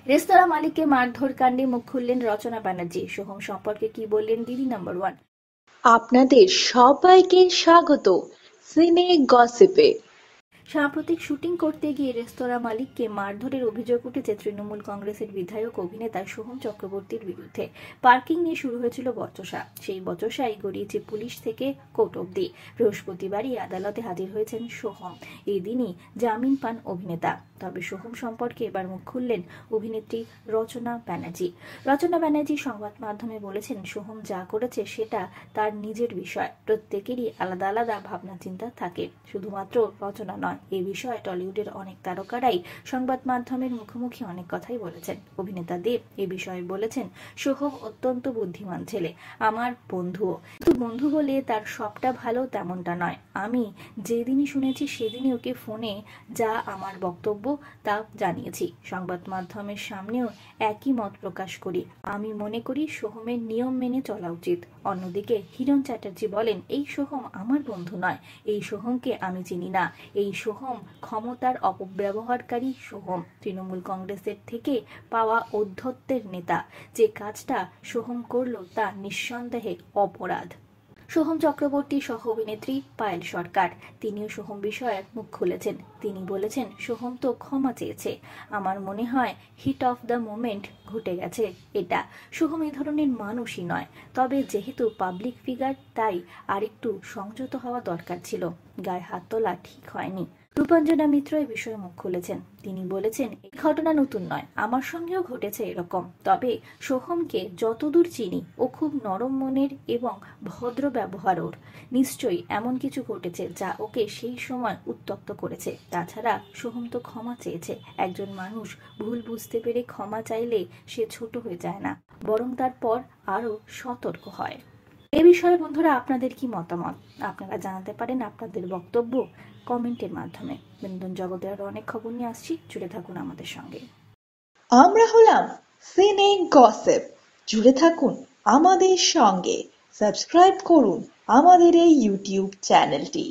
রেস্তোরাঁ মালিককে মারধর কাণ্ডে মুখ খুললেন রচনা ব্যানার্জি। সোহম সম্পর্কে কি বললেন দিদি নাম্বার 1। আপনাদের সবাইকে স্বাগত সিনে গসিপে। সাম্প্রতিক শুটিং করতে গিয়ে রেস্তোরাঁ মালিককে মারধরের অভিযোগ উঠেছে তৃণমূল কংগ্রেসের বিধায়ক অভিনেতা সোহম চক্রবর্তীর বিরুদ্ধে। পার্কিং নিয়ে শুরু হয়েছিল বচসা, সেই বচসাই গড়িয়েছে পুলিশ থেকে কোর্ট অবধি। বৃহস্পতিবারই আদালতে হাজির হয়েছেন সোহম। এই দিনই জামিন পান অভিনেতা। তবে সোহম সম্পর্কে এবার মুখ খুললেন অভিনেত্রী রচনা ব্যানার্জি। রচনা ব্যানার্জি সংবাদ মাধ্যমে বলেছেন, সোহম যা করেছে সেটা তার নিজের বিষয়। প্রত্যেকেরই আলাদা আলাদা ভাবনা চিন্তা থাকে, শুধুমাত্র রচনা নয়। এই বিষয়ে টলিউডের অনেক তারকারাই সংবাদ মাধ্যমের মুখোমুখি অনেক কথাই বলেছেন। অভিনেতা দেব এ বিষয়ে বলেছেন, সোহম অত্যন্ত বুদ্ধিমান ছেলে, আমার বন্ধুও। কিন্তু বন্ধু বলে তার সবটা ভালো তেমনটা নয়। আমি যেদিনই শুনেছি সেদিনই ওকে ফোনে যা আমার বক্তব্য তা জানিয়েছি। সংবাদ মাধ্যমের সামনেও একই মত প্রকাশ করি। আমি মনে করি সোহমের নিয়ম মেনে চলা উচিত। অন্যদিকে হিরণ চ্যাটার্জি বলেন, এই সোহম আমার বন্ধু নয়, এই সোহমকে আমি চিনি না। এই সোহম ক্ষমতার অপব্যবহারকারী সোহম, তৃণমূল কংগ্রেসের থেকে পাওয়া ঔদ্ধত্যের নেতা। যে কাজটা সোহম করল তা নিঃসন্দেহে অপরাধ। সোহম চক্রবর্তী সহ অভিনেত্রী পায়েল সরকার, তিনিও সোহম বিষয়ে মুখ খুলেছেন। তিনি বলেছেন, সোহম তো ক্ষমা চেয়েছে। আমার মনে হয় হিট অফ দ্য মোমেন্ট ঘটে গেছে এটা। সোহম এই ধরনের মানুষই নয়, তবে যেহেতু পাবলিক ফিগার তাই আরেকটু সংযত হওয়া দরকার ছিল। গায়ে হাত তোলা ঠিক হয়নি। রূপাঞ্জনা মিত্র এই বিষয়ে মুখ খুলেছেন। তিনি বলেছেন, এই ঘটনা নতুন নয়, আমার সঙ্গেও ঘটেছে এরকম। তবে সোহমকে যতদূর চিনি ও খুব নরম মনের এবং ভদ্র ব্যবহার ওর। নিশ্চয়ই এমন কিছু ঘটেছে যা ওকে সেই সময় উত্তপ্ত করেছে। তাছাড়া সোহম তো ক্ষমা চেয়েছে। একজন মানুষ ভুল বুঝতে পেরে ক্ষমা চাইলে সে ছোট হয়ে যায় না, বরং তারপর আরো সতর্ক হয়। এ বিষয়ে বন্ধুরা আপনাদের কি মতামত? আপনারা জানাতে পারেন আপনাদের বক্তব্য কমেন্টের মাধ্যমে। বিনোদন জগতে আরো অনেক খবর নিয়ে আসছি, জুড়ে থাকুন আমাদের সঙ্গে। আমরা হলাম সিনে গসিপ, জুড়ে থাকুন আমাদের সঙ্গে। সাবস্ক্রাইব করুন আমাদের এই ইউটিউব চ্যানেলটি।